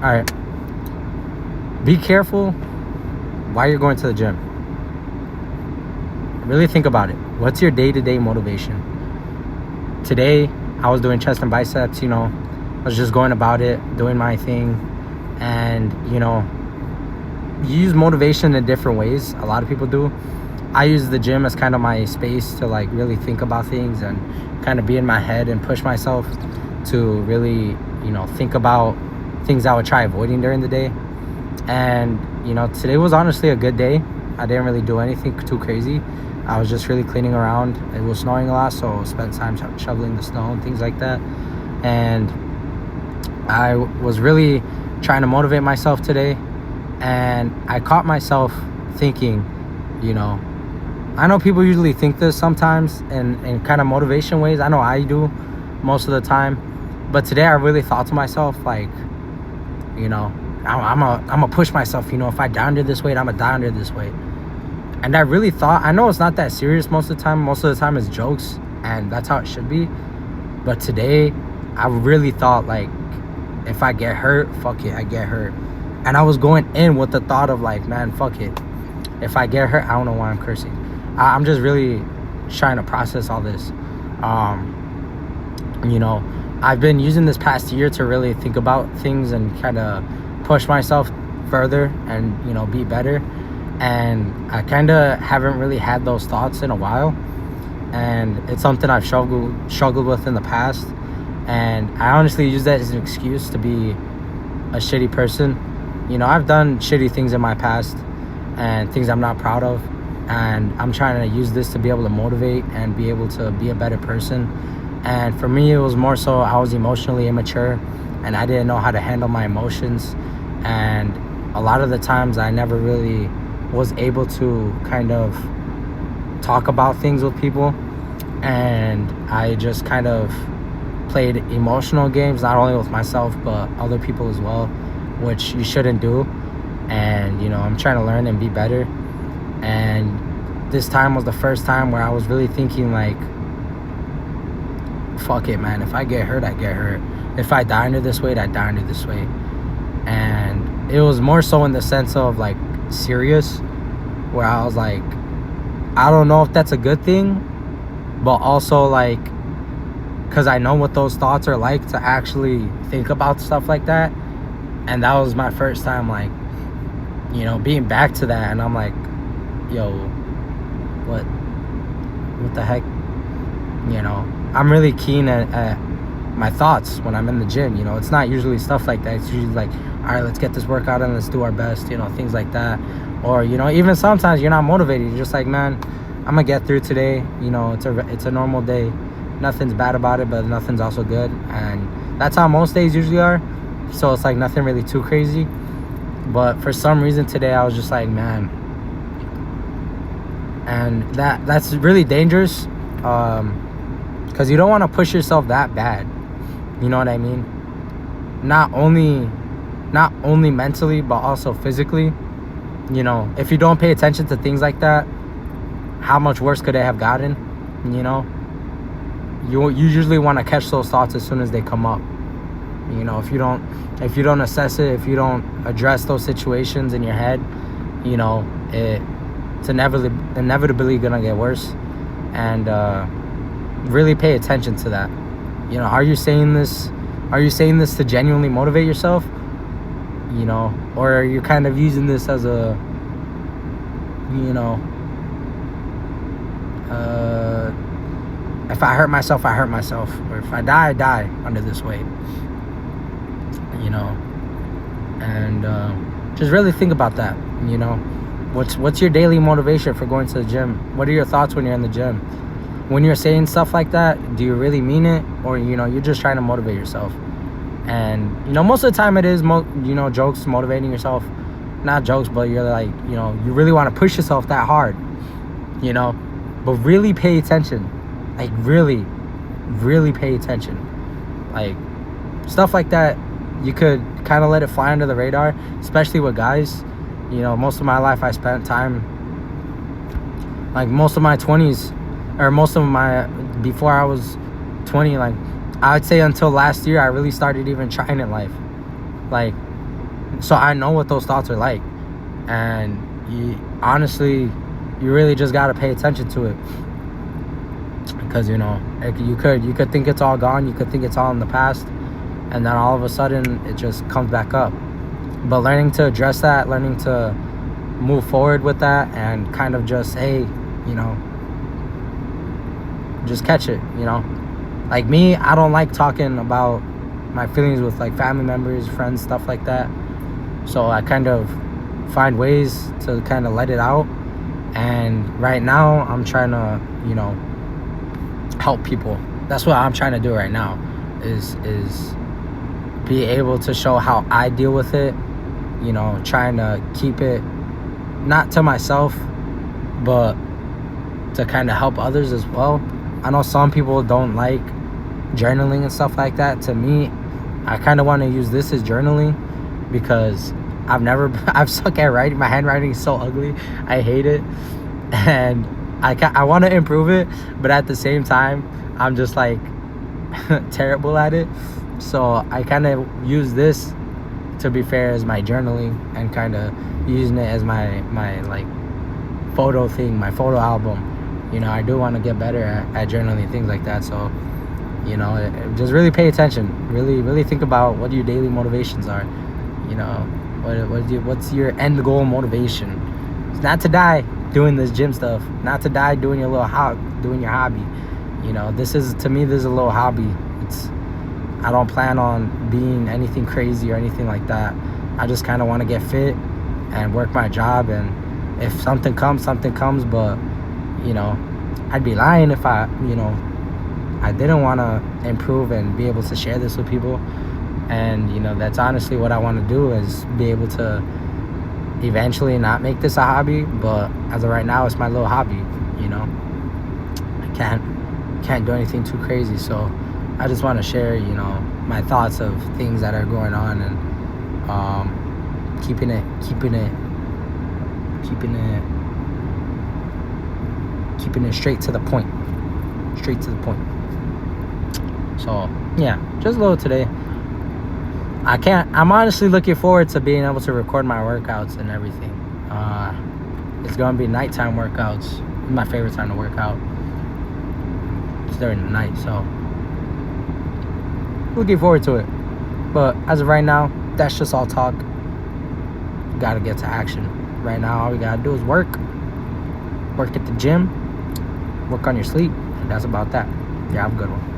All right. Be careful why you're going to the gym. Really think about it. What's your day-to-day motivation? Today, I was doing chest and biceps, I was just going about it, doing my thing. And, you use motivation in different ways. A lot of people do. I use the gym as kind of my space to like really think about things and kind of be in my head and push myself to really, think about things I would try avoiding during the day. And, today was honestly a good day. I didn't really do anything too crazy. I was just really cleaning around. It was snowing a lot, so I spent time shoveling the snow and things like that. And I was really trying to motivate myself today. And I caught myself thinking, I know people usually think this sometimes in kind of motivation ways. I know I do most of the time. But today I really thought to myself, like, I'm gonna push myself. If I die under this weight, I'm gonna die under this weight. And I really thought, I know it's not that serious most of the time. Most of the time it's jokes, and that's how it should be. But today, I really thought, like, if I get hurt, fuck it, I get hurt. And I was going in with the thought of, like, man, fuck it. If I get hurt, I don't know why I'm cursing. I'm just really trying to process all this. I've been using this past year to really think about things and kind of push myself further and, be better. And I kind of haven't really had those thoughts in a while. And it's something I've struggled with in the past. And I honestly use that as an excuse to be a shitty person. I've done shitty things in my past and things I'm not proud of. And I'm trying to use this to be able to motivate and be able to be a better person. And for me, it was more so I was emotionally immature and I didn't know how to handle my emotions. And a lot of the times I never really was able to kind of talk about things with people, and I just kind of played emotional games, not only with myself but other people as well, which you shouldn't do. And I'm trying to learn and be better. And this time was the first time where I was really thinking, like, fuck it, man, if I get hurt, I get hurt. If I die under this weight, I die under this weight. And it was more so in the sense of, like, serious, where I was like, I don't know if that's a good thing, but also, like, because I know what those thoughts are like to actually think about stuff like that. And that was my first time, like, being back to that. And I'm like, yo, what the heck? I'm really keen at my thoughts when I'm in the gym. It's not usually stuff like that. It's usually like, all right, let's get this workout and let's do our best, things like that. Or, even sometimes you're not motivated. You're just like, man, I'm gonna get through today. It's a normal day. Nothing's bad about it, but nothing's also good. And that's how most days usually are. So it's like nothing really too crazy. But for some reason today, I was just like, man. And that's really dangerous. Because you don't want to push yourself that bad. You know what I mean? Not only mentally, but also physically. If you don't pay attention to things like that, how much worse could it have gotten? You usually want to catch those thoughts as soon as they come up. If you don't assess it, if you don't address those situations in your head, it's inevitably gonna get worse. And really pay attention to that. Are you saying this to genuinely motivate yourself? Or are you kind of using this as a, if I hurt myself, I hurt myself. Or if I die, I die under this weight. And just really think about that. What's your daily motivation for going to the gym? What are your thoughts when you're in the gym? When you're saying stuff like that, do you really mean it? Or, you're just trying to motivate yourself? And, most of the time it is, jokes, motivating yourself. Not jokes, but you're like, you really want to push yourself that hard, But really pay attention. Like, really, really pay attention. Like, stuff like that, you could kind of let it fly under the radar, especially with guys. Most of my life I spent time, like, most of my 20s, or before I was 20, like, I would say until last year, I really started even trying in life. Like, So I know what those thoughts are like, and honestly, you really just got to pay attention to it, because you could think it's all gone, you could think it's all in the past, and then all of a sudden it just comes back up. But learning to address that, learning to move forward with that, and kind of just, hey, just catch it. Like me, I don't like talking about my feelings with like family members, friends, stuff like that. So I kind of find ways to kind of let it out. And right now I'm trying to help people. That's what I'm trying to do right now, is be able to show how I deal with it, trying to keep it not to myself, but to kind of help others as well. I know some people don't like journaling and stuff like that. To me, I kind of want to use this as journaling, because I've suck at writing. My handwriting is so ugly. I hate it. And I want to improve it, but at the same time, I'm just like terrible at it. So I kind of use this, to be fair, as my journaling, and kind of using it as my like photo thing, my photo album. I do want to get better at journaling, things like that. So just really pay attention, really think about what your daily motivations are. What's your end goal motivation? It's not to die doing this gym stuff, not to die doing your doing your hobby. This is, to me, this is a little hobby. I don't plan on being anything crazy or anything like that. I just kind of want to get fit and work my job, and if something comes, but I'd be lying if I didn't want to improve and be able to share this with people. And that's honestly what I want to do, is be able to eventually not make this a hobby, but as of right now, it's my little hobby. I can't do anything too crazy, so I just want to share my thoughts of things that are going on, and keeping it straight to the point. So yeah, just a little today. I'm honestly looking forward to being able to record my workouts and everything. It's gonna be nighttime workouts. It's my favorite time to work out. It's during the night, so looking forward to it. But as of right now, that's just all talk. Gotta get to action. Right now, all we gotta do is work at the gym, work on your sleep, and that's about that. Yeah, have a good one.